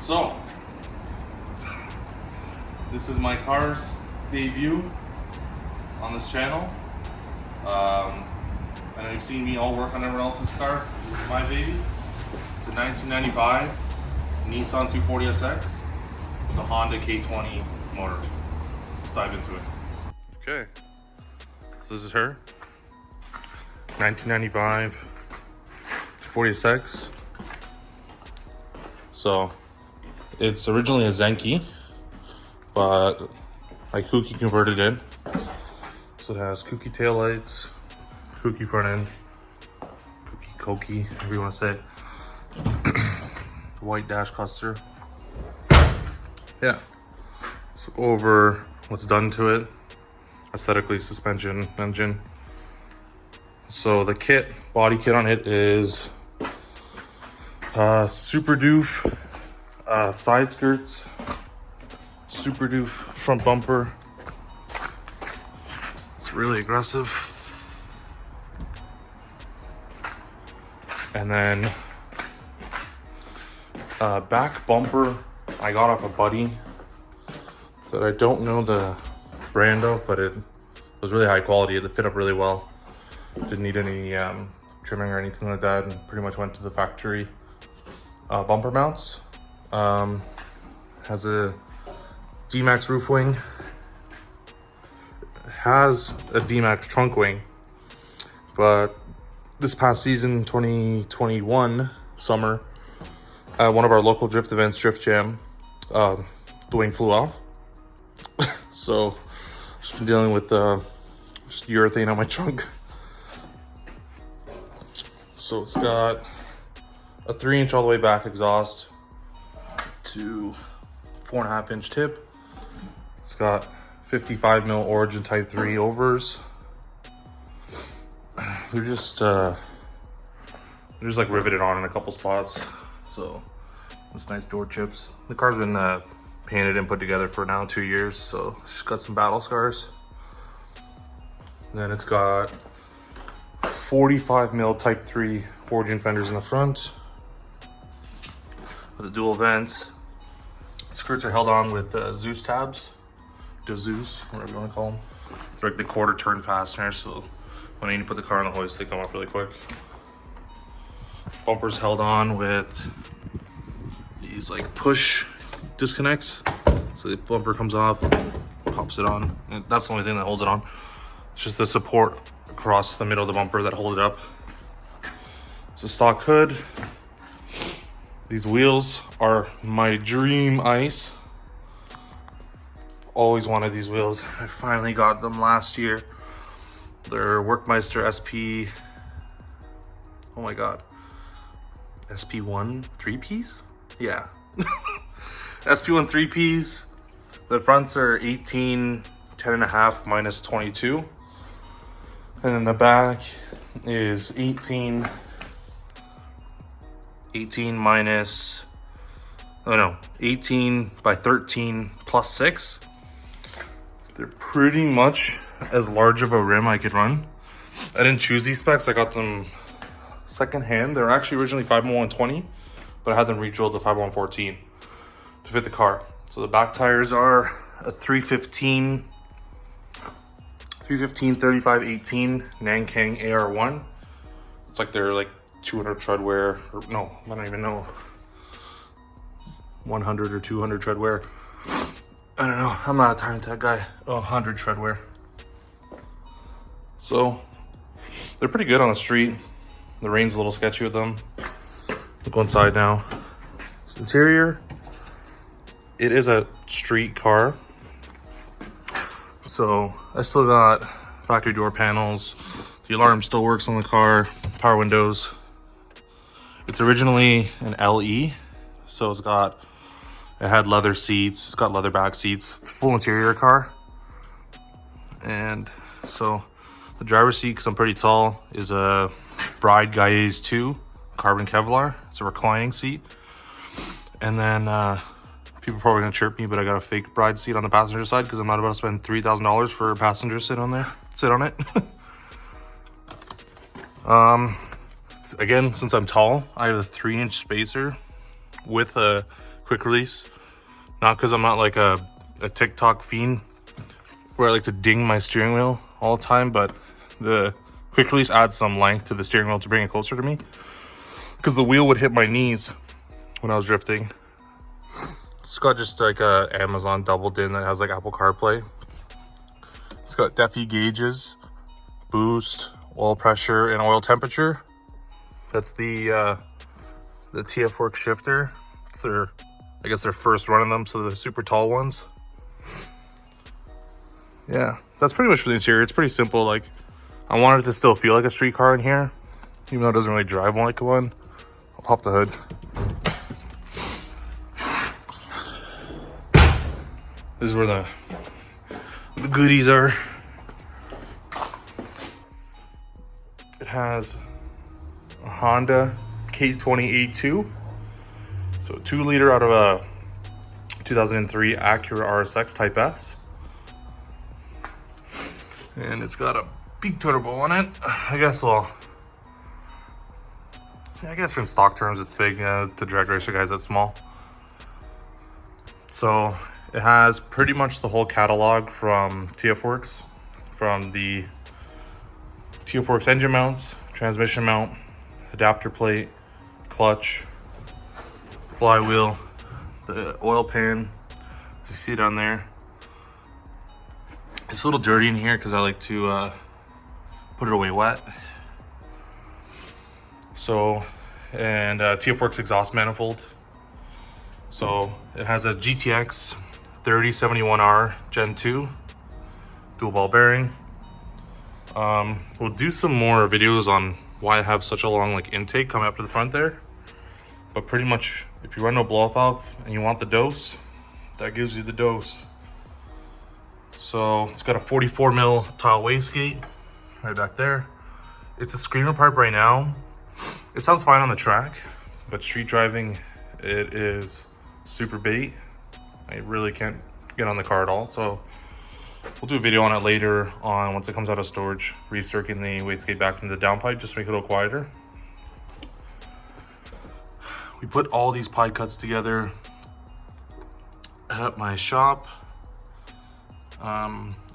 So, this is my car's debut on this channel. I know you've seen me all work on everyone else's car. This is my baby. It's a 1995 Nissan 240SX with a Honda K20 motor. Let's dive into it. Okay, so this is her. 1995 240SX. So it's originally a Zenki, but I kooky converted it. So it has kooky taillights, kooky front end, kooky, whatever you want to say it. White dash cluster. Yeah. So over what's done to it. Aesthetically, suspension, engine. So the kit, body kit on it is Super Doof side skirts, Super Doof front bumper. It's really aggressive. And then back bumper I got off a buddy that I don't know the brand of, but it was really high quality. It fit up really well. Didn't need any trimming or anything like that, and pretty much went to the factory bumper mounts. Has a D-Max roof wing. Has a D-Max trunk wing, but this past season, 2021 summer, at one of our local drift events, Drift Jam, the wing flew off. So just been dealing with just urethane on my trunk. So it's got a 3-inch all the way back exhaust to 4.5-inch tip. It's got 55 mil Origin Type 3 overs. They're just like riveted on in a couple spots. So it's nice door chips. The car's been painted and put together for now 2 years, so it's got some battle scars. Then it's got 45 mil Type 3 Origin fenders in the front with the dual vents. Skirts are held on with Zeus tabs, Zeus, whatever you want to call them. They're like the quarter turn fasteners, so when I need to put the car on the hoist, they come off really quick. Bumpers held on with these like push disconnects. So the bumper comes off, pops it on. And that's the only thing that holds it on. It's just the support across the middle of the bumper that hold it up. It's a stock hood. These wheels are my dream ice. Always wanted these wheels. I finally got them last year. They're Workmeister SP, oh my God, SP1 3-piece? Yeah. SP1 3-piece. The fronts are 18, 10.5 minus 22. And then the back is 18 minus, 18 by 13 plus 6. They're pretty much as large of a rim I could run. I didn't choose these specs. I got them secondhand. They're actually originally 50120, but I had them re-drilled to 50114 to fit the car. So the back tires are a 315 35 18 Nankang AR1. It's like they're like 200 tread wear, or no, I don't even know, 100 or 200 tread wear. I don't know, I'm not a time tech guy. 100 tread wear. So they're pretty good on the street. The rain's a little sketchy with them. Look inside now. This interior, it is a street car. So I still got factory door panels. The alarm still works on the car. Power windows. It's originally an LE, so it had leather seats. It's got leather back seats. It's a full interior car. And so the driver's seat, because I'm pretty tall, is a Bride Gaze 2 carbon Kevlar. It's a reclining seat. And then people are probably gonna chirp me, but I got a fake Bride seat on the passenger side because I'm not about to spend $3,000 for a passenger sit on it. Again, since I'm tall, I have a 3-inch spacer with a quick release. Not because I'm not like a TikTok fiend where I like to ding my steering wheel all the time, but the quick release adds some length to the steering wheel to bring it closer to me, because the wheel would hit my knees when I was drifting. It's got just like a Amazon double din that has like Apple CarPlay. It's got DEFI gauges, boost, oil pressure, and oil temperature. That's the TF Works shifter. It's I guess their first run of them, so the super tall ones. Yeah, that's pretty much for the interior. It's pretty simple. Like, I wanted it to still feel like a street car in here, even though it doesn't really drive like one. I'll pop the hood. This is where the goodies are. It has a Honda K20A2. So 2 liter out of a 2003 Acura RSX Type S. And it's got a big turbo on it. I guess, well, yeah, I guess in stock terms it's big. To drag racer guys, that's small. So it has pretty much the whole catalog from TF Works, from the TF Works engine mounts, transmission mount, adapter plate, clutch, flywheel, the oil pan. You see it down there. It's a little dirty in here because I like to put it away wet. So, and TF Works exhaust manifold. So it has a GTX 3071R Gen 2 dual ball bearing. We'll do some more videos on why I have such a long like intake coming up to the front there. But pretty much, if you run no blow-off valve and you want the dose, that gives you the dose. So it's got a 44 mil tile wastegate right back there. It's a screamer pipe right now. It sounds fine on the track, but street driving, it is super bait. I really can't get on the car at all. So we'll do a video on it later on once it comes out of storage, recirculating the wastegate back into the downpipe just to make it a little quieter. We put all these pie cuts together at my shop.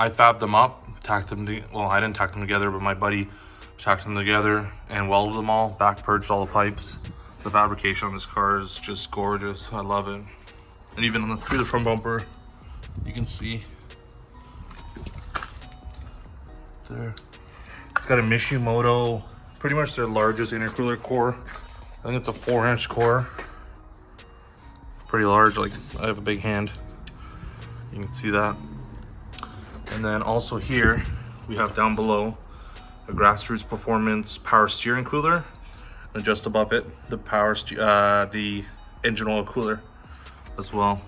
I fabbed them up, tacked them well, I didn't tack them together, but my buddy tacked them together and welded them all, back purged all the pipes. The fabrication on this car is just gorgeous. I love it. And even on through the front bumper, you can see there. It's got a Mishimoto, pretty much their largest intercooler core. I think it's a 4-inch core. Pretty large, like I have a big hand. You can see that. And then also here, we have down below a Grassroots Performance power steering cooler. And just above it, the engine oil cooler as well.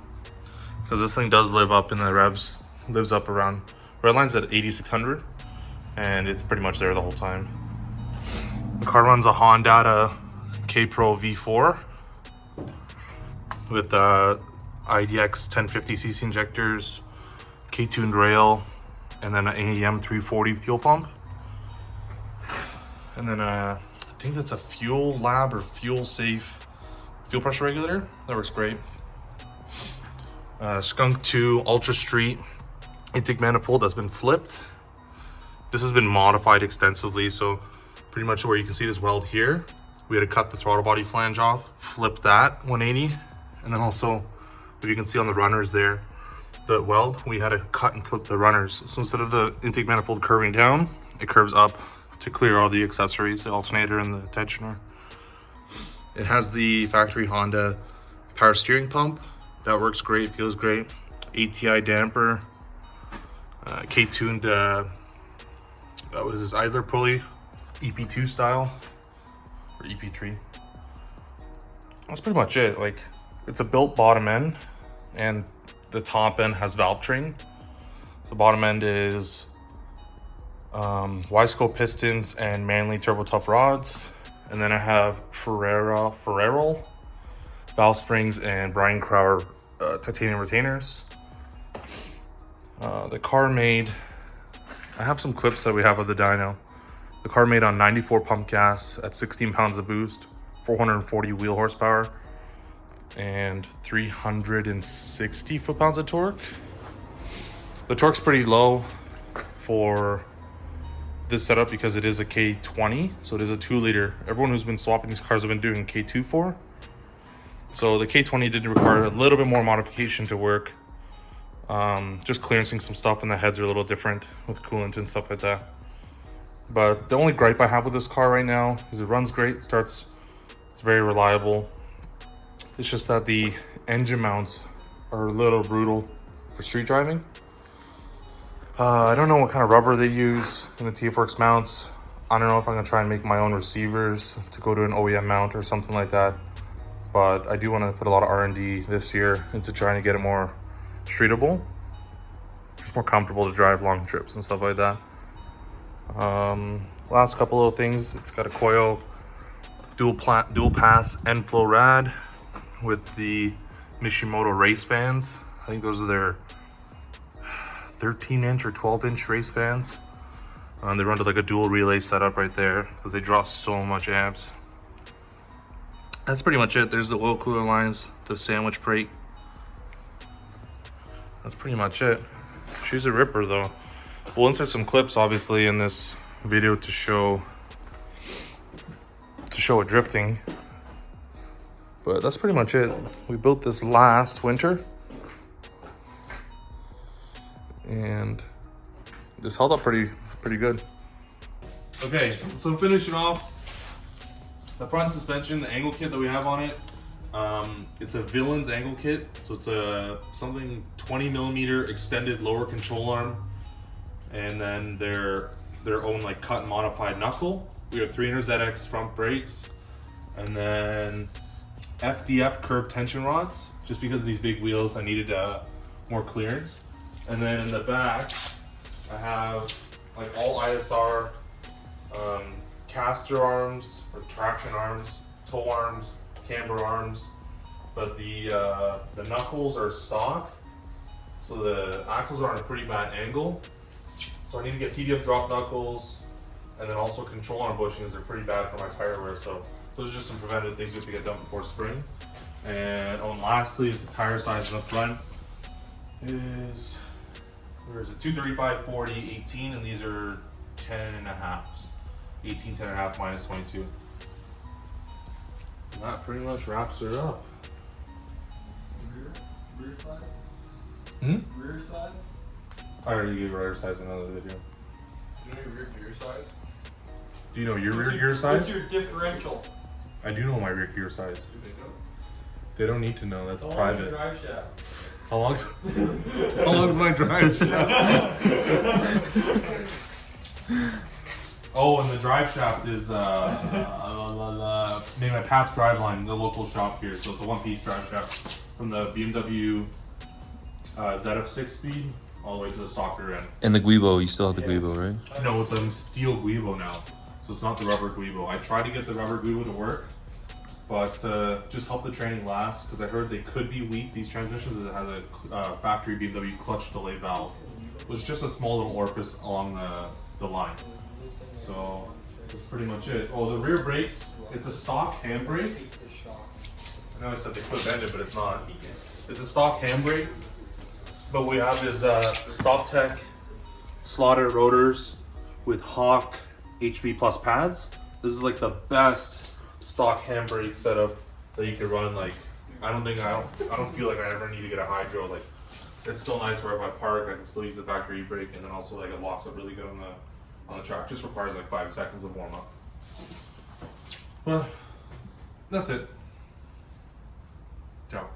Because this thing does live up in the revs, lives up around, redline's at 8,600. And it's pretty much there the whole time. The car runs a Honda K-Pro V4 with IDX 1050cc injectors, K-tuned rail, and then an AEM 340 fuel pump. And then I think that's a Fuel Lab or Fuel Safe fuel pressure regulator. That works great. Skunk 2 Ultra Street intake manifold that's been flipped. This has been modified extensively, so pretty much where you can see this weld here, we had to cut the throttle body flange off, flip that 180, and then also, if you can see on the runners there, the weld, we had to cut and flip the runners. So instead of the intake manifold curving down, it curves up to clear all the accessories, the alternator and the tensioner. It has the factory Honda power steering pump. That works great, feels great. ATI damper, K-tuned, what is this, idler pulley, EP2 style, or EP3. That's pretty much it. Like, it's a built bottom end, and the top end has valve train. The bottom end is Y-scope pistons and Manley turbo tough rods. And then I have Ferrero valve springs and Brian Crower titanium retainers. The car made, I have some clips that we have of the dyno. The car made on 94 pump gas at 16 pounds of boost, 440 wheel horsepower. and 360 foot-pounds of torque. The torque's pretty low for this setup because it is a K20, so it is a 2-liter. Everyone who's been swapping these cars have been doing K2 for. So the K20 did require a little bit more modification to work. Just clearancing some stuff, and the heads are a little different with coolant and stuff like that. But the only gripe I have with this car right now is it runs great, it's very reliable. It's just that the engine mounts are a little brutal for street driving. I don't know what kind of rubber they use in the TFWorks mounts. I don't know if I'm gonna try and make my own receivers to go to an OEM mount or something like that. But I do want to put a lot of R&D this year into trying to get it more streetable. Just more comfortable to drive long trips and stuff like that. Last couple little things. It's got a coil dual pass end flow rad with the Mishimoto race fans. I think those are their 13-inch or 12-inch race fans. They run to like a dual relay setup right there because they draw so much amps. That's pretty much it. There's the oil cooler lines, the sandwich plate. That's pretty much it. She's a ripper though. We'll insert some clips obviously in this video to show it drifting. But that's pretty much it. We built this last winter. And this held up pretty good. Okay, so finishing off the front suspension, the angle kit that we have on it. It's a Villains angle kit, so it's a something 20mm extended lower control arm, and then their own like cut and modified knuckle. We have 300ZX front brakes, and then FDF curved tension rods. Just because of these big wheels, I needed more clearance. And then in the back, I have like all ISR caster arms or traction arms, toe arms, camber arms, but the knuckles are stock, so the axles are on a pretty bad angle. So I need to get PDF drop knuckles, and then also control arm bushings. They're pretty bad for my tire wear, so those are just some preventative things we have to get done before spring. And lastly is the tire size in the front is, where is it, 235, 40, 18, and these are 10.5s. 18, 10.5 minus 22. And that pretty much wraps it up. Rear size? Rear size? I already gave rear size in another video. Do you know your rear size? Do you know your rear gear size? What's your differential? I do know my rear gear size. Do they know? They don't need to know, that's How private. long's your drive shaft? How long's my drive shaft? Oh, and the drive shaft is made by Pat's Driveline, the local shop here. So it's a one-piece drive shaft from the BMW ZF6 speed all the way to the stock rear end. And the Guibo, you still have the Guibo, right? No, it's a steel Guibo now, so it's not the rubber Guibo. I tried to get the rubber Guibo to work, but just help the training last, because I heard they could be weak, these transmissions. It has a factory BMW clutch delay valve, which is just a small little orifice along the line. So that's pretty much it. Oh, the rear brakes, it's a stock handbrake. I know I said they could bend it, but it's not. It's a stock handbrake, but we have this StopTech slotted rotors with Hawk HB Plus pads. This is like the best stock handbrake setup that you could run. Like, I don't feel like I ever need to get a hydro. Like, it's still nice where if I park, I can still use the factory brake, and then also like it locks up really good on the track. Just requires like 5 seconds of warm up. Well, that's it. Ciao.